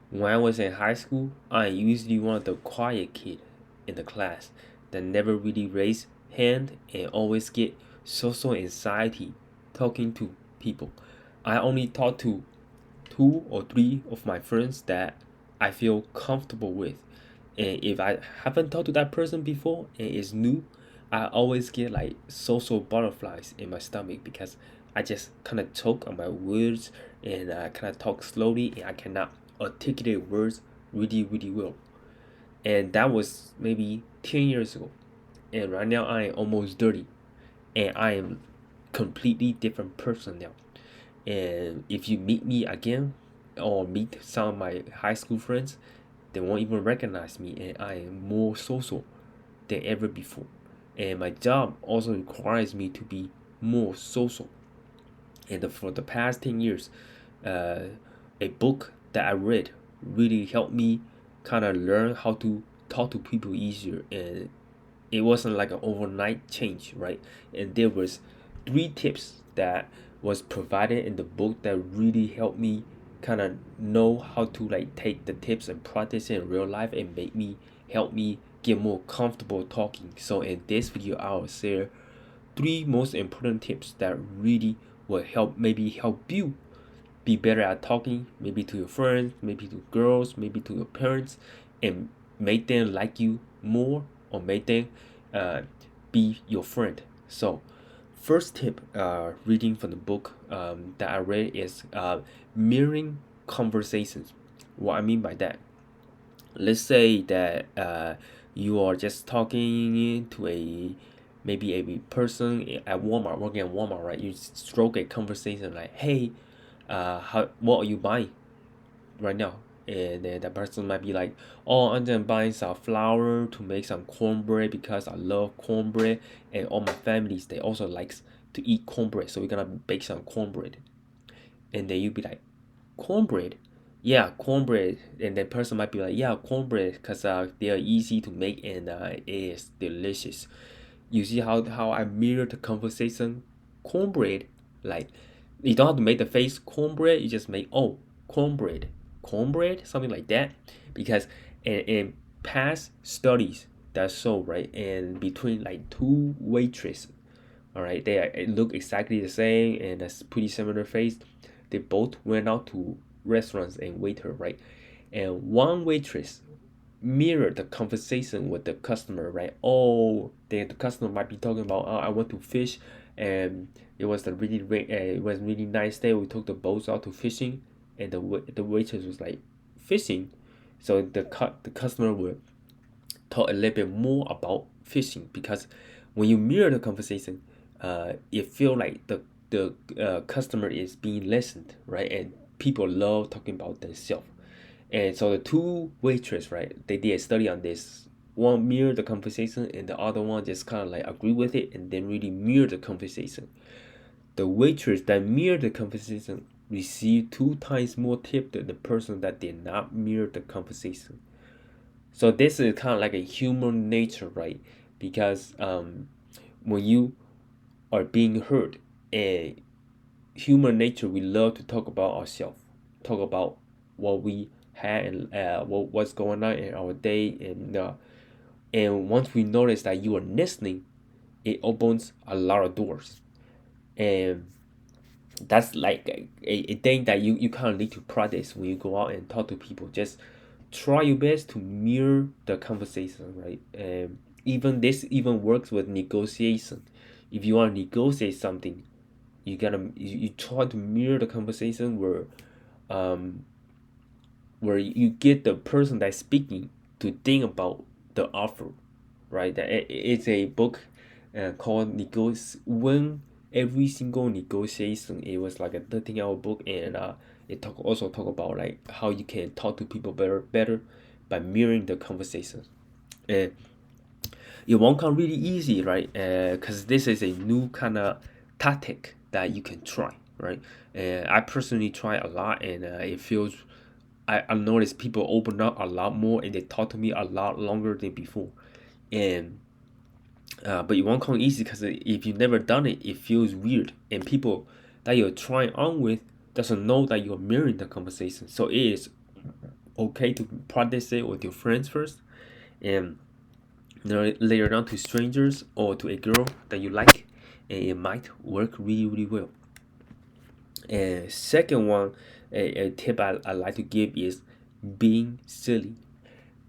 When I was in high school, I usually one of the quiet kid in the class that never really raised hand and always get social anxiety talking to people. I only talk to two or three of my friends that I feel comfortable with. And if I haven't talked to that person before and it's new, I always get like social butterflies in my stomach because I just kind of choke on my words and I kind of talk slowly and I cannot articulate words really well. And that was maybe 10 years ago. And right now I am almost 30 and I am completely different person now. And if you meet me again or meet some of my high school friends, they won't even recognize me and I am more social than ever before. And my job also requires me to be more social. And for the past 10 years, uh, a book that I read really helped me kind of learn how to talk to people easier. And it wasn't like an overnight change, right? And there was three tips that was provided in the book that really helped me kind of know how to like take the tips and practice it in real life and make me help me get more comfortable talking. So in this video I will share three most important tips that really will help you be better at talking, maybe to your friends, maybe to girls, maybe to your parents, and make them like you more or make them uh, be your friend. So, first tip, reading from the book that I read is mirroring conversations. What I mean by that, let's say that you are just talking to a maybe a person at Walmart, working at Walmart, right? You stroke a conversation like, "Hey, what are you buying right now?" And then that person might be like, "Oh, I'm just buying some flour to make some cornbread because I love cornbread, and all my families they also likes to eat cornbread, so we're gonna bake some cornbread." And then you be like, "Cornbread? Yeah, cornbread." And the person might be like, "Yeah, cornbread, because they are easy to make and it is delicious." You see how I mirror the conversation? Cornbread, like you don't have to make the face cornbread, you just make, oh, cornbread, cornbread, something like that. Because in past studies that show, right, and between like two waitresses, all right, look exactly the same and that's pretty similar face. They both went out to restaurants and waiter, right? And one waitress mirrored the conversation with the customer, right? Oh, the customer might be talking about, oh, I want to fish, and it was really nice day. We took the boats out to fishing, and the waitress was like, fishing. So the customer would talk a little bit more about fishing because when you mirror the conversation, it feel like the customer is being listened, right? And people love talking about themselves. And so the two waitress, right? They did a study on this. One mirror the conversation, and the other one just kind of like agree with it, and then really mirror the conversation. The waitress that mirrored the conversation received two times more tip than the person that did not mirror the conversation. So this is kind of like a human nature, right? Because when you are being heard, and human nature, we love to talk about ourselves, talk about what we had and what's going on in our day, and once we notice that you are listening, it opens a lot of doors, and that's like a thing that you kind of need to practice when you go out and talk to people. Just try your best to mirror the conversation, right? And even works with negotiation. If you want to negotiate something, you try to mirror the conversation um where you get the person that's speaking to think about the offer, right? It's a book called When Every Single Negotiation. It was like a 13-hour book, and also talk about like how you can talk to people better by mirroring the conversation. And it won't come really easy, right? Because this is a new kind of tactic that you can try, right? And I personally try a lot, and it feels I noticed people open up a lot more and they talk to me a lot longer than before. And but it won't come easy because if you've never done it, it feels weird, and people that you're trying on with doesn't know that you're mirroring the conversation. So it is okay to practice it with your friends first, and later on to strangers or to a girl that you like, and it might work really really well. And second one, a tip I like to give is being silly.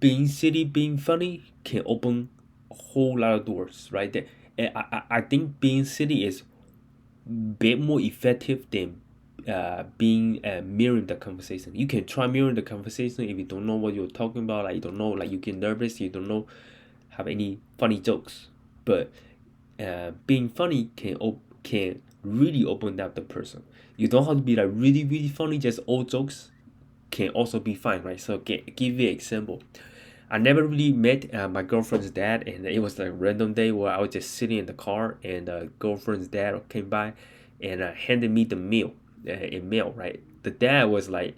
Being silly, being funny can open a whole lot of doors right there. And I think being silly is bit more effective than being mirroring the conversation. You can try mirroring the conversation if you don't know what you're talking about, like you don't know, like you get nervous, you don't know have any funny jokes. But being funny can really open up the person. You don't have to be like really really funny. Just old jokes can also be fine, right? So give you an example. I never really met my girlfriend's dad, and it was like a random day where I was just sitting in the car, and girlfriend's dad came by, and handed me the mail, a mail, right? The dad was like,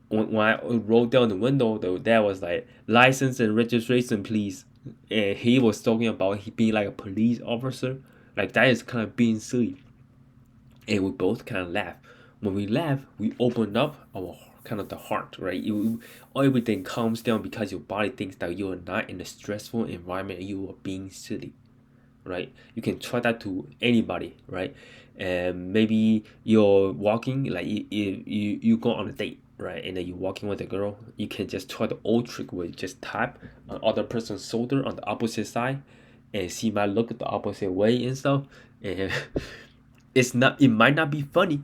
when I rolled down the window, the dad was like, "License and registration, please," and he was talking about he being like a police officer, like that is kind of being silly, and we both kind of laugh. When we laugh, we open up our kind of the heart, right? Everything calms down because your body thinks that you are not in a stressful environment. You are being silly, right? You can try that to anybody, right? And maybe you're walking, like you go on a date, right? And then you're walking with a girl. You can just try the old trick where you just tap on other person's shoulder on the opposite side, and she might look at the opposite way and stuff. And it might not be funny,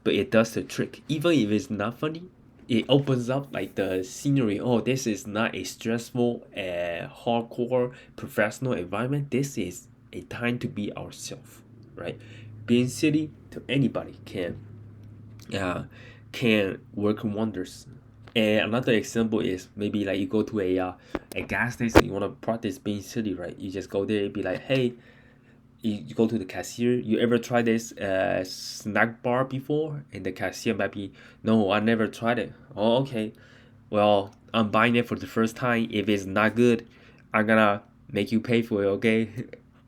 but it does the trick. Even if it's not funny, it opens up like the scenery. Oh, this is not a stressful, hardcore professional environment. This is a time to be ourselves, right? Being silly to anybody uh, can work wonders. And another example is maybe like you go to a gas station, you want to practice being silly, right? You just go there and be like, hey, you go to the cashier. You ever try this snack bar before? And the cashier might be, no, I never tried it. Oh, okay. Well, I'm buying it for the first time. If it's not good, I'm gonna make you pay for it, okay?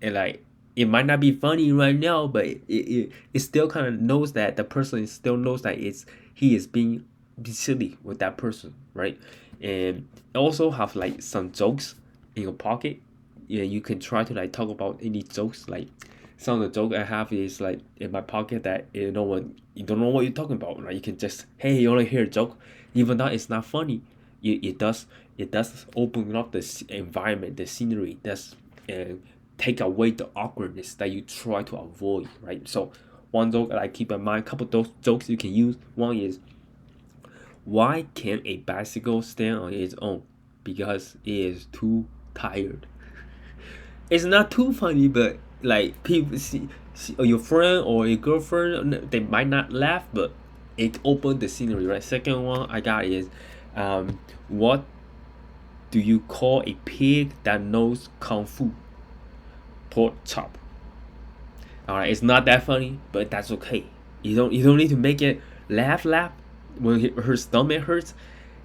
And like, it might not be funny right now, but it still kind of knows that the person still knows that he is being silly with that person, right? And also have like some jokes in your pocket. Yeah, you can try to like talk about any jokes. Like some of the joke I have is like in my pocket that when you don't know what you're talking about, right? You can just, hey, you wanna hear a joke, even though it's not funny. It does open up the environment, the scenery. That's and take away the awkwardness that you try to avoid, right? So one joke that I keep in mind, couple of those jokes you can use. One is, why can't a bicycle stand on its own? Because it is too tired. It's not too funny, but like people see or your friend or your girlfriend, they might not laugh, but it opened the scenery, right? Second one I got is, what do you call a pig that knows kung fu? Pork chop. All right, it's not that funny, but that's okay. You don't need to make it laugh when her stomach hurts.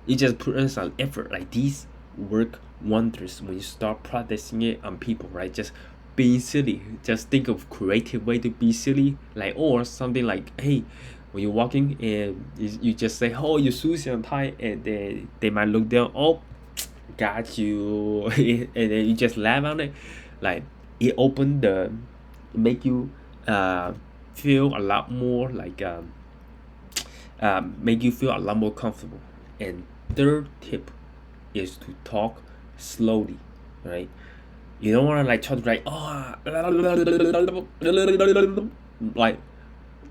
You just put in some effort. Like these work wonders when you start practicing it on people, right? Just being silly. Just think of creative way to be silly, like or something like, hey, when you're walking and you just say, oh, your shoes are tight, and they might look down. Oh, got you, and then you just laugh on it, like it opened the make you uh feel a lot more like make you feel a lot more comfortable. And third tip is to talk slowly, right? You don't want to like try to like, oh, like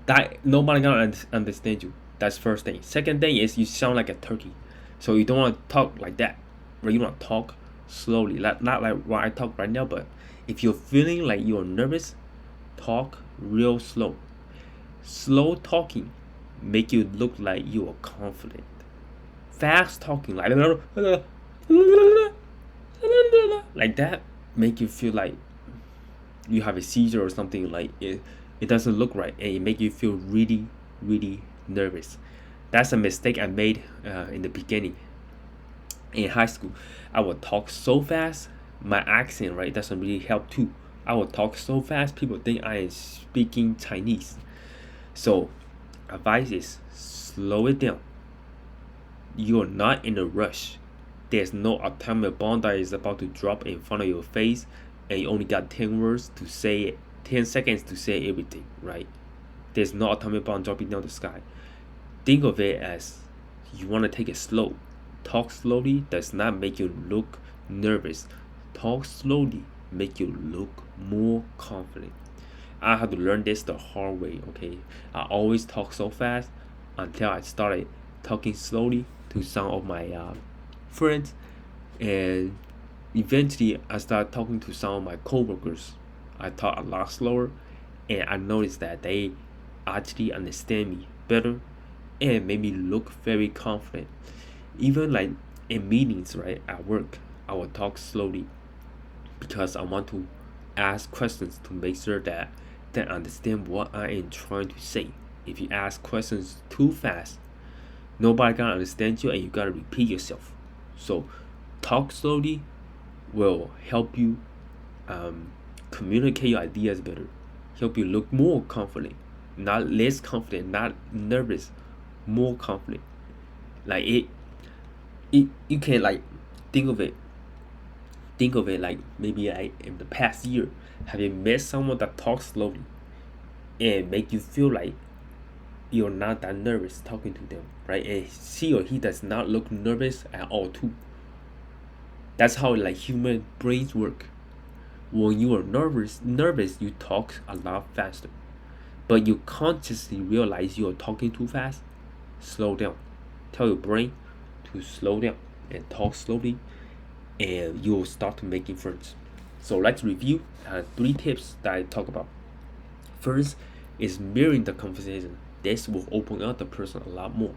that. Nobody gonna understand you. That's first thing. Second thing is you sound like a turkey, so you don't want to talk like that. Right? You want to talk slowly, not like what I talk right now. But if you're feeling like you're nervous, talk real slow. Slow talking make you look like you are confident. Fast talking like that make you feel like you have a seizure or something. Like it doesn't look right, and it make you feel really really nervous. That's a mistake I made in the beginning in high school. I would talk so fast, my accent right doesn't really help too. I would talk so fast, people think I am speaking Chinese. So advice is slow it down. you're not in a rush. There's no atomic bomb that is about to drop in front of your face, and you only got 10 words to say it, 10 seconds to say everything, right? There's no atomic bomb dropping down the sky. Think of it as you want to take it slow. Talk slowly does not make you look nervous. Talk slowly make you look more confident. I had to learn this the hard way, okay? I always talk so fast until I started talking slowly to some of my friends, and eventually I started talking to some of my coworkers. I talk a lot slower, and I noticed that they actually understand me better and made me look very confident. Even like in meetings, right, at work, I will talk slowly because I want to ask questions to make sure that they understand what I am trying to say. If you ask questions too fast, nobody gonna understand you and you gotta repeat yourself. So talk slowly will help you communicate your ideas better, help you look more confident, not less confident, not nervous, more confident. Like it you can like think of it like maybe like in the past year, have you met someone that talks slowly and make you feel like you're not that nervous talking to them, right? And she or he does not look nervous at all too. That's how like human brains work. When you are nervous you talk a lot faster, but you consciously realize you are talking too fast. Slow down. Tell your brain to slow down and talk slowly, and you'll start making friends. So let's review 3 tips that I talk about. First is mirroring the conversation. This will open up the person a lot more,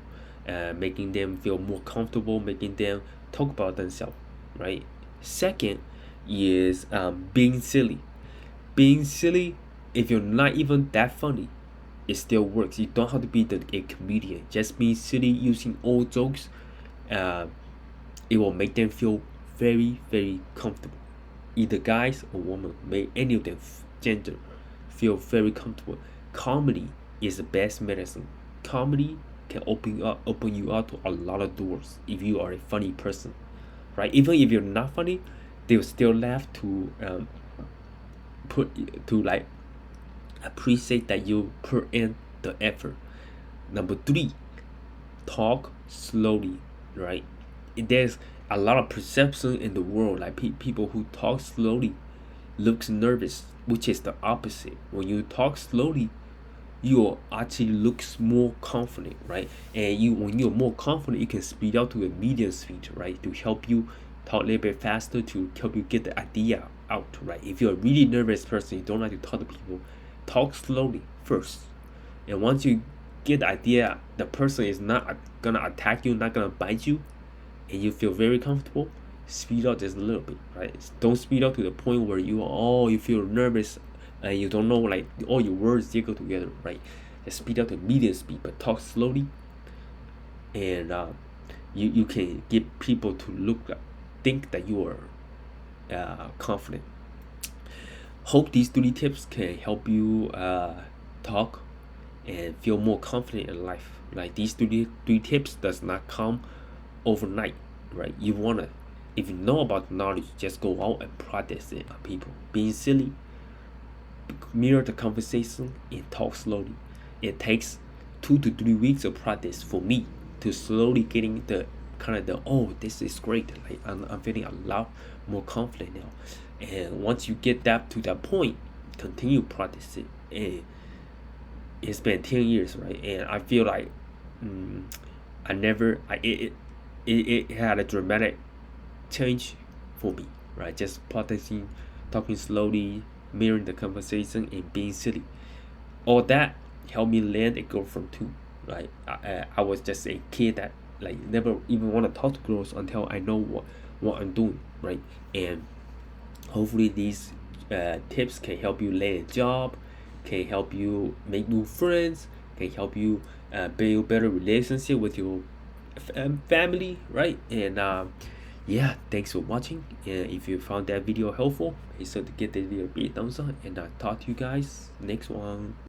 making them feel more comfortable, making them talk about themselves, right? Second is being silly. Being silly, if you're not even that funny, it still works. You don't have to be a comedian. Just being silly, using old jokes, uh, it will make them feel very, very comfortable. Either guys or women, may any of them gender feel very comfortable. Comedy is the best medicine. Comedy can open you up to a lot of doors if you are a funny person, right? Even if you're not funny, they will still laugh to put to like appreciate that you put in the effort. Number 3, talk slowly, right? There's a lot of perception in the world, like people who talk slowly looks nervous, which is the opposite. When you talk slowly, you actually looks more confident, right? And you, when you're more confident, you can speed up to a medium speed, right, to help you talk a little bit faster, to help you get the idea out, right? If you're a really nervous person, you don't like to talk to people, talk slowly first, and once you get the idea, the person is not gonna attack you, not gonna bite you, and you feel very comfortable, speed up just a little bit, right? Don't speed up to the point where you feel nervous and you don't know, like all your words jiggle together, right? Just speed up to medium speed, but talk slowly, and you can get people to think that you are confident. Hope these 3 tips can help you talk and feel more confident in life. Like these three tips does not come overnight, right? You wanna, if you know about the knowledge, just go out and practice it on people. Being silly, mirror the conversation, and talk slowly. It takes 2 to 3 weeks of practice for me to slowly getting the kind of the, oh, this is great. Like I'm feeling a lot more confident now. And once you get that to that point, continue practice it. And it's been 10 years, right? And I feel like I never I it had a dramatic change for me, right? Just practicing talking slowly, mirroring the conversation, and being silly. All that helped me land a girlfriend too, right? I was just a kid that like never even want to talk to girls until I know what I'm doing, right? And hopefully these tips can help you land a job, can help you make new friends, can help you build better relationship with your family, right? And yeah, thanks for watching. And if you found that video helpful, make sure to give this video a big thumbs up, and I'll talk to you guys next one.